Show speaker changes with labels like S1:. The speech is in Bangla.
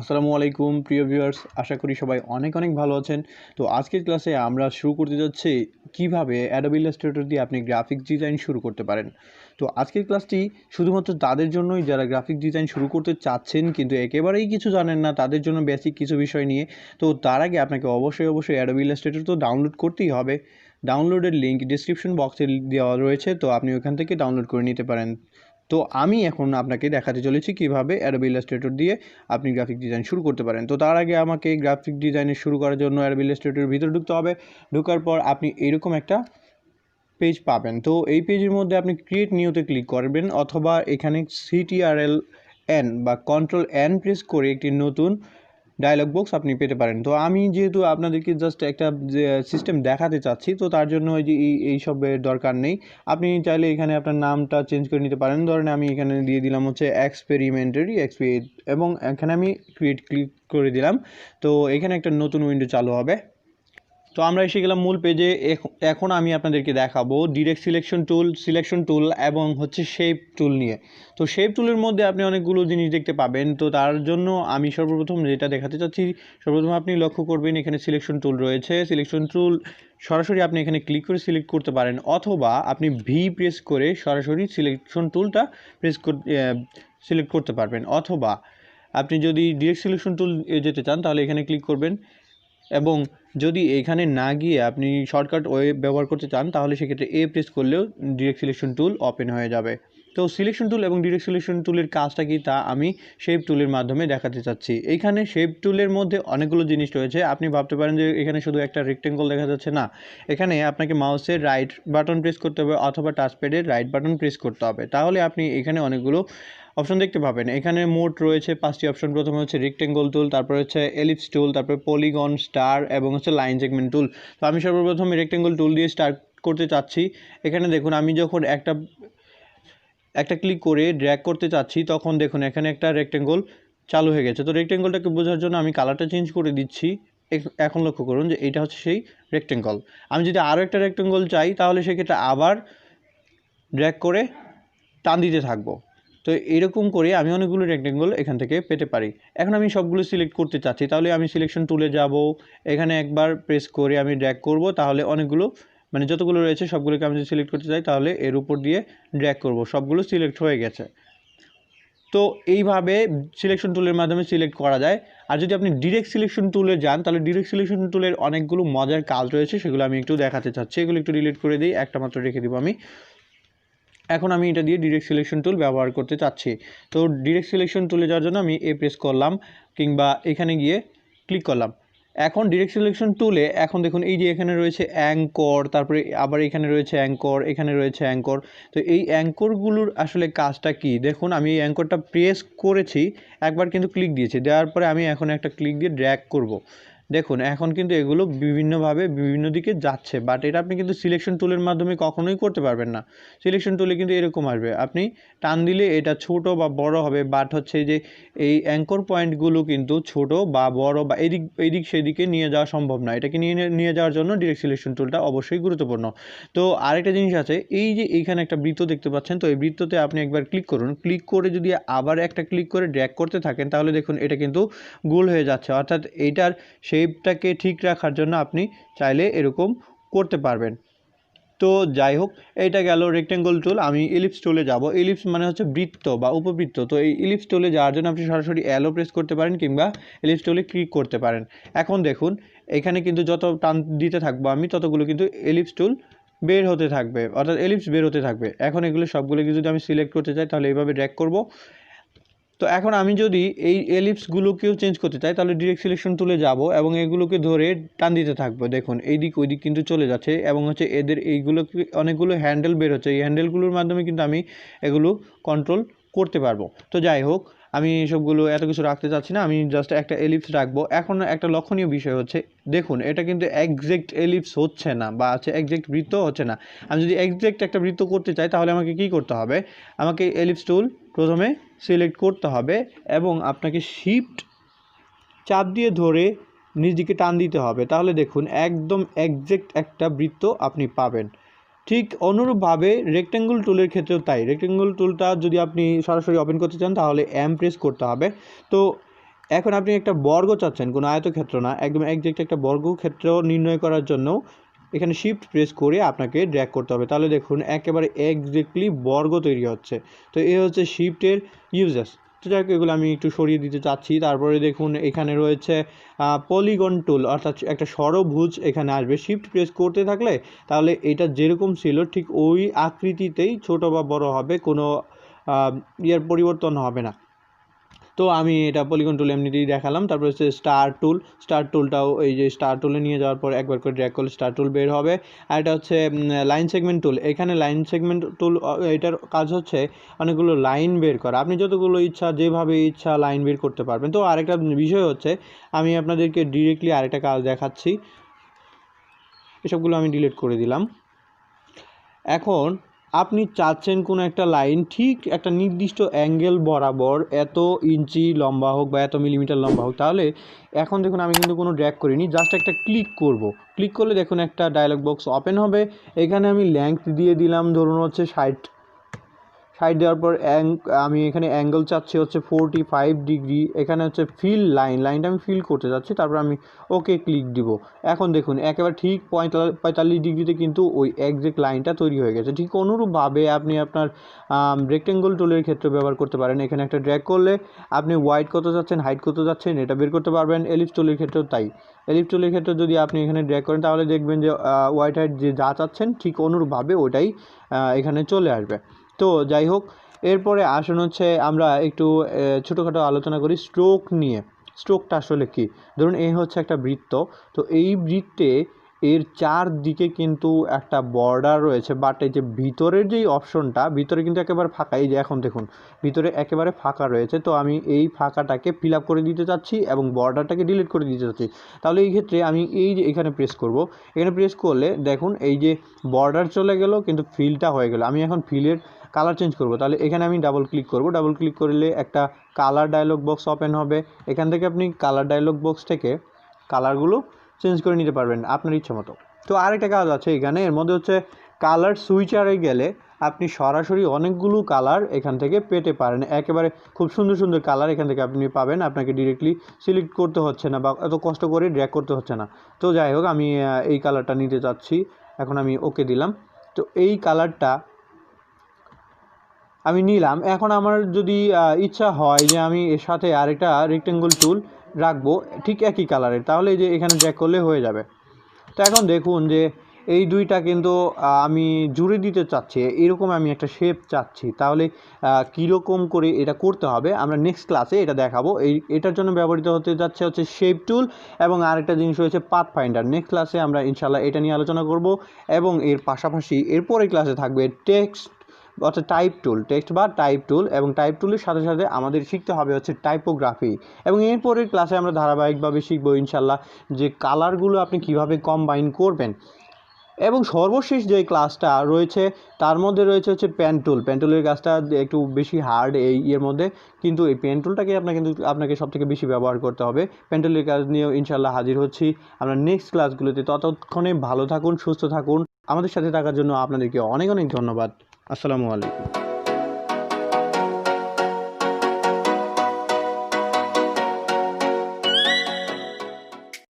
S1: আসসালামু আলাইকুম প্রিয় ভিউয়ার্স, আশা করি সবাই অনেক অনেক ভালো আছেন। তো আজকের ক্লাসে আমরা শুরু করতে যাচ্ছি কিভাবে অ্যাডোবি ইলাস্ট্রেটর দিয়ে আপনি গ্রাফিক্স ডিজাইন শুরু করতে পারেন। তো আজকের ক্লাসটি শুধুমাত্র তাদের জন্যই যারা গ্রাফিক ডিজাইন শুরু করতে চাচ্ছেন কিন্তু একেবারেই কিছু জানেন না, তাদের জন্য বেসিক কিছু বিষয় নিয়ে। তো তার আগে আপনাকে অবশ্যই অ্যাডোবি ইলাস্ট্রেটর তো ডাউনলোড করতেই হবে। ডাউনলোডের লিঙ্ক ডিসক্রিপশন বক্সে দেওয়া রয়েছে, তো আপনি ওখান থেকে ডাউনলোড করে নিতে পারেন। তো আমি এখন আপনাকে দেখাতে চলেছি কিভাবে অ্যাডোবি ইলাস্ট্রেটর দিয়ে আপনি গ্রাফিক ডিজাইন শুরু করতে পারেন। তো তার আগে আমাকে গ্রাফিক ডিজাইনের শুরু করার জন্য অ্যাডোবি ইলাস্ট্রেটরের ভিতরে ঢুকতে হবে। ঢোকার পর আপনি এরকম একটা পেজ পাবেন। তো এই পেজের মধ্যে আপনি ক্রিয়েট নিউতে ক্লিক করবেন, অথবা এখানে CTRL N বা কন্ট্রোল N প্রেস করে একটি নতুন ডায়লগ বক্স আপনি পেতে পারেন। তো আমি যেহেতু আপনাদেরকে জাস্ট একটা সিস্টেম দেখাতে চাচ্ছি, তো তার জন্য ওই যে এইসবের দরকার নেই। আপনি চাইলে এখানে আপনার নামটা চেঞ্জ করে নিতে পারেন। ধরেন আমি এখানে দিয়ে দিলাম হচ্ছে এক্সপেরিমেন্টারি এবং এখানে আমি ক্রিয়েট ক্লিক করে দিলাম। তো এখানে একটা নতুন উইন্ডো চালু হবে। তো আমরা এসে গেলাম মূল পেজে। এখন আমি আপনাদেরকে দেখাবো ডিরেক্ট সিলেকশন টুল এবং হচ্ছে শেপ টুল নিয়ে। তো শেপ টুলের মধ্যে আপনি অনেকগুলো জিনিস দেখতে পাবেন। তো তার জন্য আমি সর্বপ্রথম যেটা দেখাতে চাচ্ছি, সর্বপ্রথম আপনি লক্ষ্য করবেন এখানে সিলেকশন টুল রয়েছে। সিলেকশন টুল সরাসরি আপনি এখানে ক্লিক করে সিলেক্ট করতে পারেন, অথবা আপনি ভি প্রেস করে সরাসরি সিলেকশন টুলটা সিলেক্ট করতে পারবেন। অথবা আপনি যদি ডিরেক্ট সিলেকশন টুল যেতে চান তাহলে এখানে ক্লিক করবেন, এবং যদি এখানে না গিয়ে আপনি শর্টকাট ওয়ে ব্যবহার করতে চান তাহলে সেক্ষেত্রে প্রেস করলেও ডিরেক্ট সিলেকশন টুল ওপেন হয়ে যাবে। তো সিলেকশন টুল এবং ডিরেক্ট সিলেকশন টুলের কাজটা কি তা আমি শেপ টুলের মাধ্যমে দেখাতে চাচ্ছি। এইখানে শেপ টুলের মধ্যে অনেকগুলো জিনিস রয়েছে। আপনি ভাবতে পারেন যে এখানে শুধু একটা রেক্টেঙ্গল দেখা যাচ্ছে, না, এখানে আপনাকে মাউসের রাইট বাটন প্রেস করতে হবে অথবা টাচপ্যাডের রাইট বাটন প্রেস করতে হবে, তাহলে আপনি এখানে অনেকগুলো অপশন দেখতে পাবেন। এখানে মোট রয়েছে 5টি অপশন। প্রথমে হচ্ছে রেক্টেঙ্গল টুল, তারপর হচ্ছে এলিপস টুল, তারপর পলিগন, স্টার এবং হচ্ছে লাইন সেগমেন্ট টুল। তো আমি সর্বপ্রথম রেক্টেঙ্গল টুল দিয়ে স্টার্ট করতে চাচ্ছি। এখানে দেখুন আমি যখন একটা ক্লিক করে ড্র্যাগ করতে চাচ্ছি তখন দেখুন এখানে একটা রেক্টেঙ্গল চালু হয়ে গেছে। তো রেক্টেঙ্গলটাকে বোঝার জন্য আমি কালারটা চেঞ্জ করে দিচ্ছি। এখন লক্ষ্য করুন যে এইটা হচ্ছে সেই রেক্টেঙ্গল। আমি যদি আরও একটা রেক্টেঙ্গল চাই তাহলে সেক্ষেত্রে আবার ড্র্যাগ করে টান দিতে থাকবো। তো এরকম করে আমি অনেকগুলো রেক্টেঙ্গল এখান থেকে পেতে পারি। এখন আমি সবগুলো সিলেক্ট করতে চাচ্ছি, তাহলে আমি সিলেকশন টুলে যাব, এখানে একবার প্রেস করে আমি ড্র্যাগ করব, তাহলে অনেকগুলো যতগুলো রয়েছে সবগুলোকে আমি যদি সিলেক্ট করতে চাই তাহলে এর উপর দিয়ে ড্র্যাগ করব, সবগুলো সিলেক্ট হয়ে গেছে। তো এইভাবে সিলেকশন টুলের মাধ্যমে সিলেক্ট করা যায়। আর যদি আপনি ডিরেক্ট সিলেকশন টুলে যান তাহলে ডিরেক্ট সিলেকশন টুলের অনেকগুলো মজার কাজ রয়েছে, সেগুলো আমি একটু দেখাতে চাচ্ছি। এগুলো একটু ডিলিট করে দিই, একটা মাত্র রেখে দিব আমি। এখন আমি এটা দিয়ে ডিরেক্ট সিলেকশন টুল ব্যবহার করতে চাচ্ছি। তো ডিরেক্ট সিলেকশন টুলে যাওয়ার জন্য আমি প্রেস করলাম, কিংবা এখানে গিয়ে ক্লিক করলাম। এখন ডিরেক্ট সিলেকশন টুলে এখন দেখুন এই যে এখানে রয়েছে অ্যাঙ্কর, তারপরে আবার এখানে রয়েছে অ্যাঙ্কর, এখানে রয়েছে অ্যাঙ্কর। তো এই অ্যাঙ্করগুলোর আসলে কাজটা কি দেখুন, আমি এই অ্যাঙ্করটা প্রেস করেছি, একবার কিন্তু ক্লিক দিয়েছি, দেওয়ার পরে আমি এখন একটা ক্লিক দিয়ে ড্র্যাগ করব। দেখুন এখন কিন্তু এগুলো বিভিন্নভাবে বিভিন্ন দিকে যাচ্ছে, বাট এটা আপনি কিন্তু সিলেকশন টুলের মাধ্যমে কখনোই করতে পারবেন না। সিলেকশন টুলে কিন্তু এরকম আসবে, আপনি টান দিলে এটা ছোট বা বড় হবে, বাট হচ্ছে যে এই অ্যাঙ্কর পয়েন্টগুলো কিন্তু ছোট বা বড় বা এদিক সেদিকে নিয়ে যাওয়া সম্ভব না। এটাকে নিয়ে যাওয়ার জন্য ডিরেক্ট সিলেকশন টুলটা অবশ্যই গুরুত্বপূর্ণ। তো আরেকটা জিনিস আছে, এই যে এইখানে একটা বৃত্ত দেখতে পাচ্ছেন, তো এই বৃত্ততে আপনি একবার ক্লিক করুন, ক্লিক করে যদি আবার একটা ক্লিক করে ড্র্যাগ করতে থাকেন তাহলে দেখুন এটা কিন্তু গোল হয়ে যাচ্ছে, অর্থাৎ এইটার শেপটাকে ঠিক রাখার জন্য আপনি চাইলে এরকম করতে পারবেন। তো যাই হোক, এটা গেল রেক্টেঙ্গল টুল। আমি ইলিপস টুলে যাব। ইলিপস মানে হচ্ছে বৃত্ত বা উপবৃত্ত। তো এই ইলিপস টুলে যাওয়ার জন্য আপনি সরাসরি অ্যালো প্রেস করতে পারেন কিংবা ইলিপস টুলে ক্লিক করতে পারেন। এখন দেখুন এখানে কিন্তু যত টান দিতে থাকবো আমি ততগুলো কিন্তু ইলিপস টুল বের হতে থাকবে, অর্থাৎ এলিপস বের হতে থাকবে। এখন এগুলো সবগুলোকে যদি আমি সিলেক্ট করতে চাই তাহলে এইভাবে ড্র্যাগ করব। তো এখন আমি যদি এই এলিপসগুলোকেও চেঞ্জ করতে চাই তাহলে ডিরেক্ট সিলেকশন টুলে যাব এবং এগুলোকে ধরে টান দিতে থাকবো। দেখুন এই দিক ওই দিক কিন্তু চলে যাচ্ছে, এবং হচ্ছে এদের এইগুলোকে অনেকগুলো হ্যান্ডেল বের হচ্ছে, এই হ্যান্ডেলগুলোর মাধ্যমে কিন্তু আমি এগুলো কন্ট্রোল করতে পারবো। তো যাই হোক, আমি সবগুলো এত কিছু রাখতে চাচ্ছি না, আমি জাস্ট একটা এলিপস রাখবো। এখন একটা লক্ষণীয় বিষয় হচ্ছে, দেখুন এটা কিন্তু একজ্যাক্ট এলিপস হচ্ছে না, বা হচ্ছে একজ্যাক্ট বৃত্ত হচ্ছে না। আমি যদি একজ্যাক্ট একটা বৃত্ত করতে চাই তাহলে আমাকে কি করতে হবে, আমাকে এলিপস টুল প্রথমে সিলেক্ট করতে হবে এবং আপনাকে শিফট চাপ দিয়ে ধরে নিচ দিকে টান দিতে হবে, তাহলে দেখুন একদম একজ্যাক্ট একটা বৃত্ত আপনি পাবেন। ঠিক অনুরূপভাবে রেক্টেঙ্গল টুলের ক্ষেত্রেও তাই। রেক্টেঙ্গল টুলটা যদি আপনি সরাসরি ওপেন করতে চান তাহলে প্রেস করতে হবে। তো এখন আপনি একটা বর্গ চাচ্ছেন, কোনো আয়তক্ষেত্র না, একদম একজ্যাক্ট একটা বর্গক্ষেত্র নির্ণয় করার জন্য এখানে শিফট প্রেস করে আপনাকে ড্র্যাগ করতে হবে। তাহলে দেখুন একেবারে একজ্যাক্টলি বর্গ তৈরি হচ্ছে। তো এই হচ্ছে শিফটের ইউজেস। তো যাই হোক, এগুলো আমি একটু সরিয়ে দিতে চাচ্ছি। তারপরে দেখুন এখানে রয়েছে পলিগন টুল, অর্থাৎ একটা ষড়ভুজ এখানে আসবে। শিফট প্রেস করতে থাকলে তাহলে এটা যেরকম ছিল ঠিক ওই আকৃতিতেই ছোট বা বড় হবে, কোনো ইয়ের পরিবর্তন হবে না। তো আমি এটা পলিগন টুল এমনিতেই দেখালাম। তারপরে হচ্ছে স্টার টুল। স্টার টুলটাও এই যে স্টার টুলে নিয়ে যাওয়ার পর একবার করে ড্র্যাগ করলে স্টার টুল বের হবে। আর এটা হচ্ছে লাইন সেগমেন্ট টুল। এখানে লাইন সেগমেন্ট টুল, এটার কাজ হচ্ছে অনেকগুলো লাইন বের করা। আপনি যতগুলো ইচ্ছা যেভাবে ইচ্ছা লাইন বের করতে পারবেন। তো আরেকটা বিষয় হচ্ছে, আমি আপনাদেরকে ডিরেক্টলি আরেকটা কাজ দেখাচ্ছি। এসবগুলো আমি ডিলিট করে দিলাম। এখন আপনি চাচ্ছেন কোনো একটা লাইন ঠিক একটা নির্দিষ্ট অ্যাঙ্গেল বরাবর এত ইঞ্চি লম্বা হোক বা এত মিলিমিটার লম্বা হোক। তাহলে এখন দেখুন আমি কিন্তু কোনো ড্র্যাগ করিনি, জাস্ট একটা ক্লিক করব। ক্লিক করলে দেখুন একটা ডায়লগ বক্স ওপেন হবে। এখানে আমি লেংথ দিয়ে দিলাম ধরুন হচ্ছে 60 দেওয়ার পর আমি এখানে অ্যাঙ্গেল চাচ্ছি হচ্ছে 45 ডিগ্রি। এখানে হচ্ছে ফিল লাইনটা আমি ফিল করতে যাচ্ছি। তারপর আমি ওকে ক্লিক দিব। এখন দেখুন একেবারে ঠিক 45 ডিগ্রিতে কিন্তু ওই একজ্যাক্ট লাইনটা তৈরি হয়ে গেছে। ঠিক অনুরূপভাবে আপনি আপনার রেক্টেঙ্গল টুলের ক্ষেত্রে ব্যবহার করতে পারেন। এখানে একটা ড্র্যাগ করলে আপনি ওয়াইড কত যাচ্ছেন, হাইট কত যাচ্ছেন এটা বের করতে পারবেন। এলিপস টুলের ক্ষেত্রেও তাই। এলিপস টুলের ক্ষেত্রে যদি আপনি এখানে ড্র্যাগ করেন তাহলে দেখবেন যে ওয়াইড হাইট যে যা চাচ্ছেন ঠিক অনুরূপভাবে ওটাই এখানে চলে আসবে। তো যাই হোক, এরপরে আসুন হচ্ছে আমরা একটু ছোটোখাটো আলোচনা করি স্ট্রোক নিয়ে। স্ট্রোকটা আসলে কি? ধরুন এই হচ্ছে একটা বৃত্ত। তো এই বৃত্তে এর চারদিকে কিন্তু একটা বর্ডার রয়েছে, বাট এই যে ভিতরের যেই অপশনটা, ভিতরে কিন্তু একেবারে ফাঁকা। এই যে এখন দেখুন ভিতরে একেবারে ফাঁকা রয়েছে। তো আমি এই ফাঁকাটাকে ফিল আপ করে দিতে চাচ্ছি এবং বর্ডারটাকে ডিলিট করে দিতে চাচ্ছি। তাহলে এই ক্ষেত্রে আমি এই যে এখানে প্রেস করব। এখানে প্রেস করলে দেখুন এই যে বর্ডার চলে গেল কিন্তু ফিলটা হয়ে গেল। আমি এখন ফিলের কালার চেঞ্জ করব। তাহলে এখানে আমি ডাবল ক্লিক করব। ডাবল ক্লিক করলে একটা কালার ডায়লগ বক্স ওপেন হবে। এখান থেকে আপনি কালার ডায়লগ বক্স থেকে কালারগুলো চেঞ্জ করে নিতে পারবেন আপনার ইচ্ছা মতো। তো আরেকটা কাজ আছে এখানে, এর মধ্যে হচ্ছে কালার সুইচারে গেলে আপনি সরাসরি অনেকগুলো কালার এখান থেকে পেতে পারেন। একেবারে খুব সুন্দর সুন্দর কালার এখান থেকে আপনি পাবেন। আপনাকে ডিরেক্টলি সিলেক্ট করতে হচ্ছে না বা এত কষ্ট করে ড্র্যাগ করতে হচ্ছে না। তো যাই হোক, আমি এই কালারটা নিতে চাচ্ছি। এখন আমি ওকে দিলাম। তো এই কালারটা আমি নিলাম। এখন আমার যদি ইচ্ছা হয় যে আমি এর সাথে আরেকটা রেক্টেঙ্গল টুল রাখবো ঠিক একই কালারের, তাহলে এই যে এখানে ড্র্যাগ করলে হয়ে যাবে। তো এখন দেখুন যে এই দুইটা কিন্তু আমি জুড়ে দিতে চাচ্ছি, এরকম আমি একটা শেপ চাচ্ছি। তাহলে কীরকম করে এটা করতে হবে আমরা নেক্সট ক্লাসে এটা দেখাবো। এটার জন্য ব্যবহৃত হতে যাচ্ছে হচ্ছে শেপ টুল এবং আরেকটা জিনিস রয়েছে পাথ ফাইন্ডার। নেক্সট ক্লাসে আমরা ইনশাল্লাহ এটা নিয়ে আলোচনা করব এবং এর পাশাপাশি এরপরের ক্লাসে থাকবে টেক্সট, অর্থাৎ টাইপ টুল, টেক্সট বা টাইপ টুল। এবং টাইপ টুলের সাথে সাথে আমাদের শিখতে হবে হচ্ছে টাইপোগ্রাফি। এবং এরপরের ক্লাসে আমরা ধারাবাহিকভাবে শিখবো ইনশাল্লাহ যে কালারগুলো আপনি কিভাবে কম্বাইন করবেন। এবং সর্বশেষ যে ক্লাসটা রয়েছে তার মধ্যে রয়েছে হচ্ছে পেন টুল। পেন টুলের কাজটা একটু বেশি হার্ড এই এর মধ্যে, কিন্তু এই পেন টুলটাকে আপনাকে সবথেকে বেশি ব্যবহার করতে হবে। পেন টুলের কাজ নিয়েও ইনশাল্লাহ হাজির হচ্ছি আমরা নেক্সট ক্লাসগুলোতে। ততক্ষণে ভালো থাকুন, সুস্থ থাকুন। আমাদের সাথে থাকার জন্য আপনাদেরকে অনেক অনেক ধন্যবাদ। আসসালামু আলাইকুম।